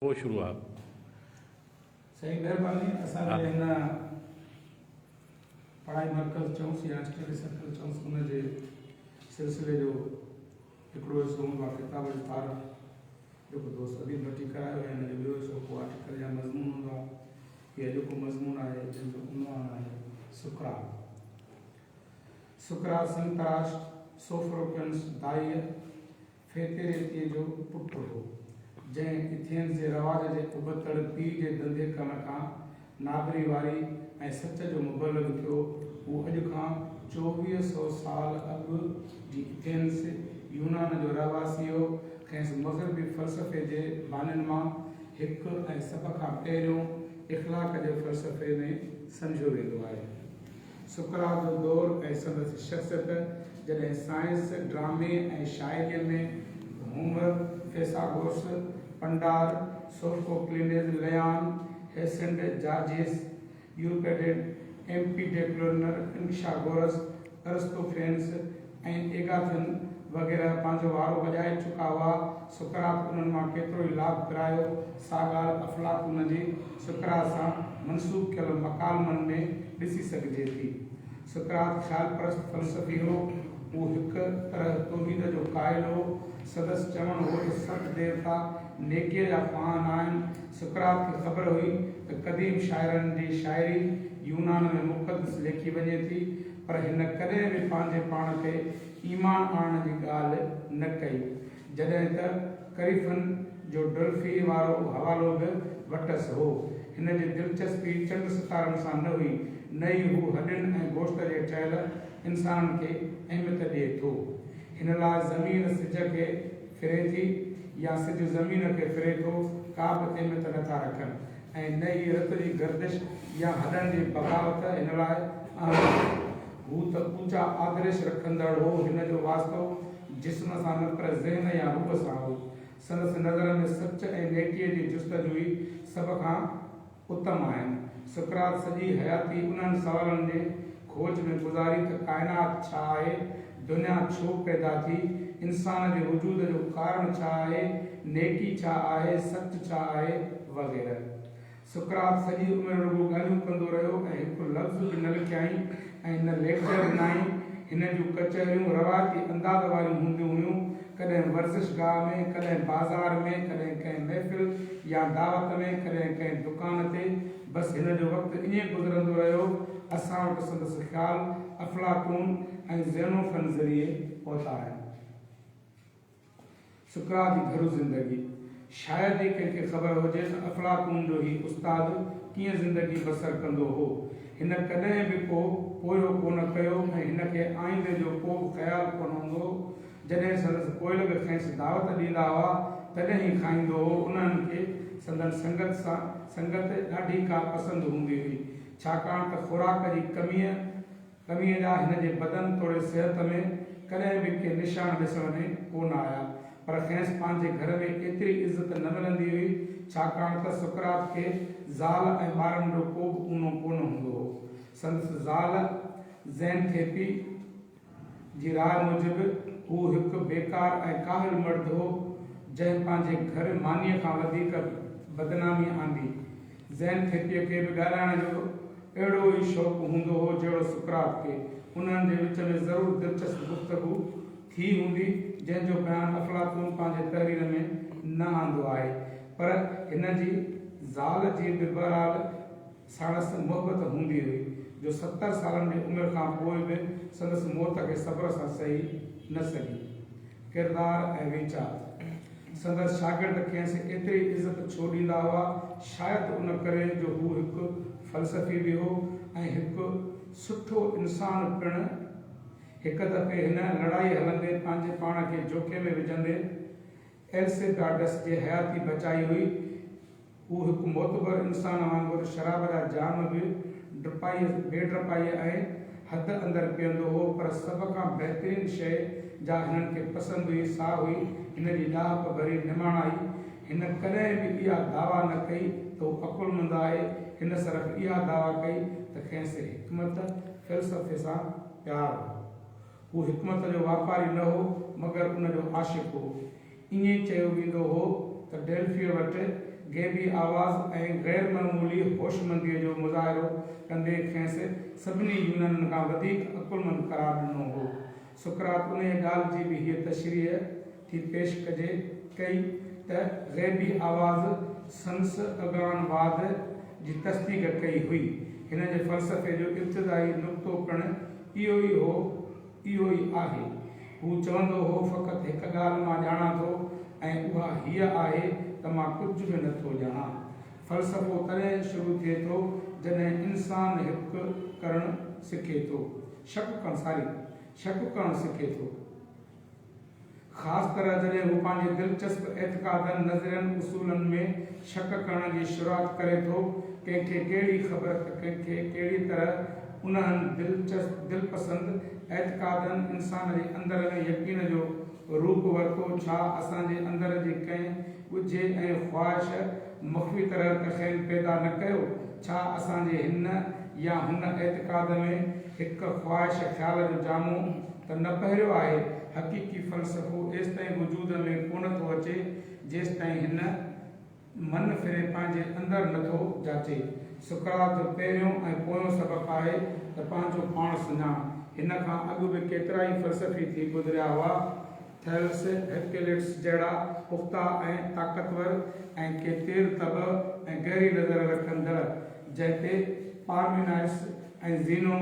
वो शुरुआत सही महिरबानी। असांजे हिन पढ़ाई मर्कज़ चऊंसि या स्टडी सर्कल चऊंसि उन जे सिलसिले जो हिकिड़ो हिसो हूंदो आहे किताब जो तारीफ़ जेको दोस्त अदीब वठी करायो ऐं हिन जो ॿियो हिसो को आर्टिकल या मज़मून हूंदो आहे। हीअ जेको मज़मून आहे जंहिंजो उनवान आहे सुकरात। सुकरात संतराष्ट्र सोफ्रोकन्स दाईअ फेतेरेतीअ जो पुटु हो जंहिं एथेंस जे रवाज जे उबतड़ पीउ जे धंधे कम खां नाबरी वारी ऐं सच जो मुबलग थियो। हू अॼु खां 2400 साल अॻु जी एथेंस यूनान जो रहवासी हो। खेसि मग़रबी फ़लसफ़े जे बानियुनि मां हिकु ऐं सभ खां पहिरियों इख़लाक़ जे फ़लसफ़े में सम्झियो वेंदो आहे। सुकरात जो दौर ऐं संदसि शख़्सियत जॾहिं साइंस ड्रामे ऐं शाइरीअ में होमर फेसागोरस पंडार सोफोक्लिनेस लयान हेसेंड जार्जियस यूरिपिडेस एम्फिटेक्लोनर एनाक्सागोरस अरिस्टोफेन्स ऐं एगाथन वग़ैरह पंहिंजो वारो वॼाए चुका हुआ। सुकरात उन्हनि मां केतिरो ई लाभ पिरायो। सा ॻाल्हि अफ़लातून जी सुकरात सां मनसूब कयल मकालमनि में ॾिसी सघिजे थी। सुकरात ख़्याल परस्त फ़लसफ़ी हो। हू हिकु तरह तौहीद जो क़ाइल हो। सदस्य चवण हो त सत देवता नेकीअ जा पान आहिनि। सुकरात खे ख़बर हुई त क़दीम शाइरनि जी शाइरी यूनान में मुक़दस लेखी वञे थी, पर हिन कॾहिं बि पंहिंजे पाण ते ईमान आणण जी ॻाल्हि न कई। जॾहिं त करीफ़न जो डोल्फी वारो हवालो बि वटसि हो। हिन जी दिलचस्पी चंड सितारनि सां न हुई, न ई हू हॾियुनि ऐं गोश्त जे ठहियल इंसाननि खे अहमियत ॾिए थो। हिन लाइ ज़मीन सिज खे फिरे थी या सिज ज़मीन खे फिरे थो, का बि अहमियत नथा रखनि, ऐं न ई रत जी गर्दिश या हॾनि जी बग़ावत हिन लाइ अहम आहे। हू त ऊचा आदरिश रखंदड़ हो। हिन जो वास्तो जिस्म सां न पर ज़हन या रूह सां हो। संदसि नज़र में सच ऐं नेकीअ जी जुस्तजू सभ खां उत्तम आहिनि। सुकरात सॼी हयाती उन्हनि सवालनि जे खोज में गुज़ारी त काइनात छा आहे, दुनिया छो पैदा थी, इंसान जे वजूद जो कारण छा आहे, नेकी छा आहे, सच छा आहे वग़ैरह। सुकरात सॼी उमिरि रुॻो ॻाल्हियूं कंदो रहियो ऐं हिकु लफ़्ज़ बि न लिखियाईं ऐं न लेक्चर ॾिनाई। हिन जूं कचहरियूं रवायती अंदाज़ वारियूं हूंदियूं हुयूं, कॾहिं वर्ज़िशगाह में, कॾहिं बाज़ार में, कॾहिं कंहिं महफ़िल या दावत में, कॾहिं कंहिं दुकान ते। बसि हिन जो वक़्तु ईअं गुज़रंदो रहियो। असां वटि संदसि ख़्याल अफ़लातून ऐं ज़ेनोफ़न ज़रिए पहुता आहिनि। सुकरात जी घरू ज़िंदगी। शायदि ई कंहिंखे ख़बर हुजे त अफ़लातून जो ही उस्ताद कीअं ज़िंदगी बसर कंदो हो। हिन कॾहिं बि को पोयो कोन कयो ऐं हिन खे आईंदे जो को बि ख़्यालु कोन हूंदो। जॾहिं संदसि पोयल बि खेसि दावत ॾींदा हुआ तॾहिं ई खाईंदो हो। उन्हनि खे संदसि संगत ॾाढी का पसंदि हूंदी हुई, छाकाणि त खुराक जी कमीअ जा हिन जे बदन तोड़े सिहत में कॾहिं बि के निशान ॾिसण में कोन आया। पर खेसि पंहिंजे घर में एतिरी इज़त न मिलंदी हुई, छाकाणि त सुकरात खे ज़ाल ऐं ॿारनि जो को बि ऊनो कोन हूंदो हो। संदसि ज़ाल ज़ैनथेपी जी राय मूजिबि हू हिकु बेकार ऐं काहिल मर्द हो जंहिं पंहिंजे घर मानीअ खां वधीक बदनामी आंदी। ज़ैनथेपीअ खे बि ॻाल्हाइण जो अहिड़ो ई शौक़ु हूंदो हो जहिड़ो सुकरात खे। उन्हनि जे विच में ज़रूरु दिलचस्प गुफ़्तगू थी हूंदी, जंहिंजो बयानु अफ़लातून पंहिंजे तहरीर में न आंदो आहे। पर हिन जी ज़ाल जी बि बहरहाल साणसि मुहबत हूंदी हुई, जो 70 सालनि जी उमिरि खां पोइ बि संदसि मौत खे सब्र सां सही न सघी। किरदार ऐं वीचार। संदसि शागिर्द खेसि एतिरी इज़त छो ॾींदा हुआ? शायदि उन करे जो हू हिकु फ़लसफ़ी बि हो ऐं हिकु सुठो इंसानु पिणु। हिकु दफ़े हिन लड़ाई हलंदे पंहिंजे पाण खे जोखे में विझंदे एल्सिडाडस जी हयाती बचाई हुई। हू हिकु मोतबर इंसान वांगुरु शराब जा जाम बि बेडपाईअ ऐं हद अंदरि पीअंदो हो, पर सभ खां बहितरीन शइ जा हिननि खे पसंदि हुई सा हुई हिन जी ॾाप भरी निमाणाई। हिन कॾहिं बि इहा दावा न कई त हू अकुलमंद आहे। हिन सिर्फ़ु इहा दावा कई त खेसि हिकमत फ़लसफ़े सां प्यार हो। हू हिकमत जो वापारी न हो, मगर उन जो आशिक़ हो। ईअं चयो वेंदो हो त डेल्फी वटि गैबी आवाज़ ऐं गैर मामूली होशमंदीअ जो मुज़ाहिरो कंदे खेसि सभिनी यूनानियुनि खां वधीक अकुलमंद करार ॾिनो हो। सुकरात उन ॻाल्हि जी बि हीअ तशरीह थी पेश कई त गैबी आवाज़ संस अगानवाद जी तस्दीक कई हुई। हिन जे फ़लसफ़े जो इब्तिदाई नुक़्तो पिणु इहो ई आहे। हू चवंदो हो फ़क़ति हिकु ॻाल्हि मां ॼाणां थो ऐं उहा हीअ आहे त मां कुझु बि नथो ॼाणां। फ़लसफ़ो तॾहिं शुरू थिए थो जॾहिं इंसान हिकु करणु सिखे थो, शक करणु सिखे थो। ख़ासि तरह जॾहिं हू पंहिंजे दिलचस्प एतिक़ादनि नज़रियनि उसूलनि में शक करण जी शुरूआत करे थो। कंहिंखे कहिड़ी ख़बर त कंहिंखे कहिड़ी तरह उन्हनि दिलपसंद एतिक़ादनि इंसान जे अंदर में यकीन जो रूप वरितो। छा असांजे अंदर जे कंहिं ॻुझे ऐं ख़्वाहिश मुख़्फ़ी तरह तख़्यल पैदा न कयो? छा असांजे हिन या हुन एतिक़ाद में हिकु ख़्वाहिश ख़्याल जो जामो त न पहिरियों आहे? हक़ीक़ी फ़लसफ़ो एसिताईं वजूद में कोन थो अचे जेसिताईं हिन मन फिरे पंहिंजे अंदर नथो जाचे। सुकरात जो पहिरियों ऐं पोयों सबक़ु आहे त पंहिंजो पाण सुञाण। हिन खां अॻु बि केतिरा ई फ़लसफ़ी थी गुज़रिया हुआ। थैल्स हेक्टेलिट्स जहिड़ा पुख्ता ऐं ताक़तवर ऐं के तेर तब ऐं गहरी नज़र रखंदड़, जंहिं ते पार्मेनाइड्स ऐं ज़ीनो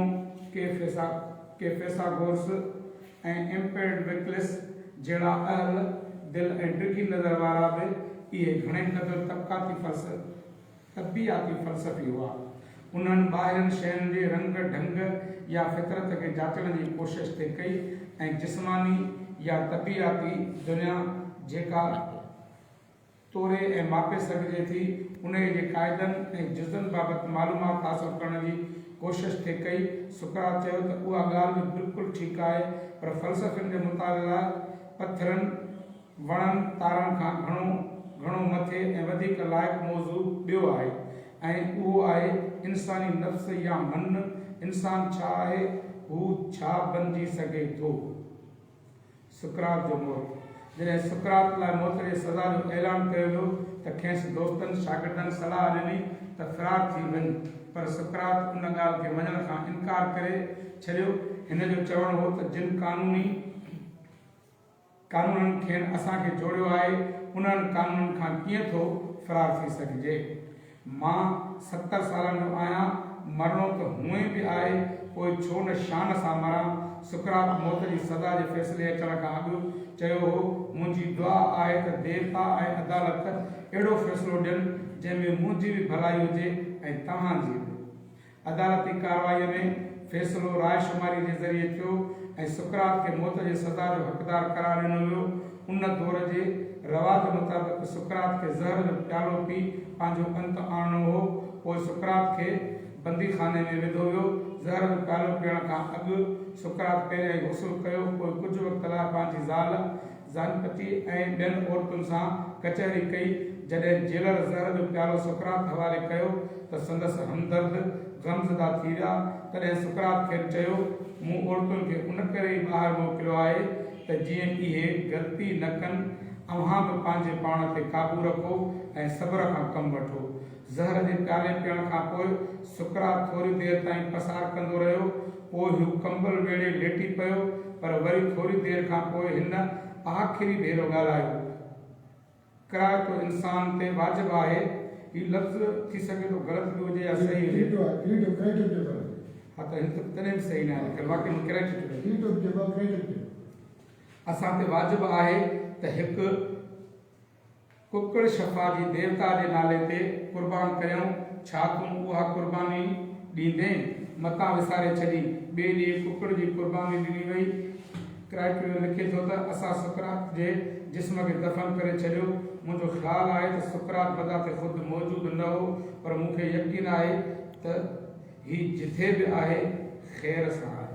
के फिसागोरस ऐं एम्पेडोक्लिस जहिड़ा अहल दिल ऐं डिघी नज़र वारा बि इहे घणे क़दुरु तबियाती फ़लसफ़ी हुआ। उन्हनि ॿाहिरनि शयुनि जे रंग ढंग या फितरत खे जाचण जी कोशिश ते कई ऐं जिस्मानी या तबियाती दुनिया जेका तोरे ऐं मापे सघिजे थी उन जे क़ाइदनि ऐं जुज़नि बाबति मालूमात हासिल करण जी कोशिश थे कई। सुकरात चयो त उहा ॻाल्हि बि बिल्कुलु ठीकु आहे, पर फ़लसफ़ियुनि जे मुताबिक़ पथरनि वणनि तारनि खां घणो मथे ऐं वधीक लाइक़ु मौज़ू ॿियो आहे ऐं उहो आहे इंसानी नफ़्स या मन। इंसान छा आहे, हू छा बणिजी सघे थो? सुकरात जो मौत। जॾहिं सुकरात लाइ मौत जी सज़ा जो ऐलान कयो वियो त खेसि दोस्तनि शागिर्दनि सलाह ॾिनी त फ़रार थी वञ, पर सुकरात उन ॻाल्हि खे मञण खां इनकार करे छॾियो। हिन जो चवणु हो त जिन कानूननि खेनि असांखे जोड़ियो आहे उन्हनि कानूननि खां कीअं थो फ़रार थी सघिजे। मां 70 सालनि जो आहियां, मरणो त हूअं ई बि आहे, पोइ छो न शान सां मरां। सुकरात मौत जी सज़ा जे फ़ैसिले अचण खां अॻु चयो हो, मुंहिंजी दुआ आहे त देवता ऐं अदालत अहिड़ो फ़ैसिलो ॾियनि जंहिंमें मुंहिंजी बि भलाई हुजे ऐं तव्हांजी बि। अदालती कार्रवाईअ में फ़ैसिलो रायशुमारी जे ज़रिए थियो ऐं सुकरात खे मौत जी सज़ा जो हक़दार करार ॾिनो वियो। उन दौर जे रवाज मुताबिक़ सुकरात खे ज़हर जो प्यालो पी पंहिंजो अंत आणणो हो। पोइ सुकरात खे बंदीखाने में विधो वियो। ज़हर जो प्यालो पीअण खां अॻु सुकरात पहिरियां ई गुस्ल कयो। पोइ कुझु वक़्त लाइ पंहिंजी ज़ानपती ऐं ॿियनि औरतुनि सां कचहरी कई। जॾहिं जेलर ज़हर जो प्यालो सुकरात हवाले कयो त संदसि हमदर्द गमज़दा थी विया। तॾहिं सुकरात खे चयो, मूं औरतुनि खे उन करे ई ॿाहिरि मोकिलियो आहे त जीअं इहे ग़लती न कनि। अव्हां बि पंहिंजे पाण ते क़ाबू रखो ऐं सब्र खां कमु वठो। ज़हर जे प्याले पीअण खां पोइ सुकरात थोरी देरि ताईं पसार कंदो रहियो। पोइ हू कंबल वेड़े लेटी पियो, पर वरी थोरी देरि खां पोइ हिन आख़िरी भेरो ॻाल्हायो। किराए तो इंसान ते वाजिबु आहे। हीउ लफ़्ज़ थी सघे थो ग़लति बि हुजे या सही हुजे। हा त हिन तॾहिं बि सही न आहे, लिखियलु वाक़ई में किराए असां ते वाजिबु आहे त हिकु कुकड़ शफ़ा जी देवता जे नाले ते क़ुर्बान कयूं। छा तूं उहा क़ुर्बानी ॾींदे? मतां विसारे छॾी। ॿिए ॾींहुं कुकड़ जी क़ुर्बानी ॾिनी वई। क्राइटेरियो लिखे थो त असां सुकरात जे जिस्म खे दफ़न करे छॾियो। मुंहिंजो ख़्यालु आहे त सुकरात बज़ाते ख़ुदि मौजूदु न हो, पर मूंखे यकीन आहे त हीउ जिथे बि आहे ख़ैर सां आहे।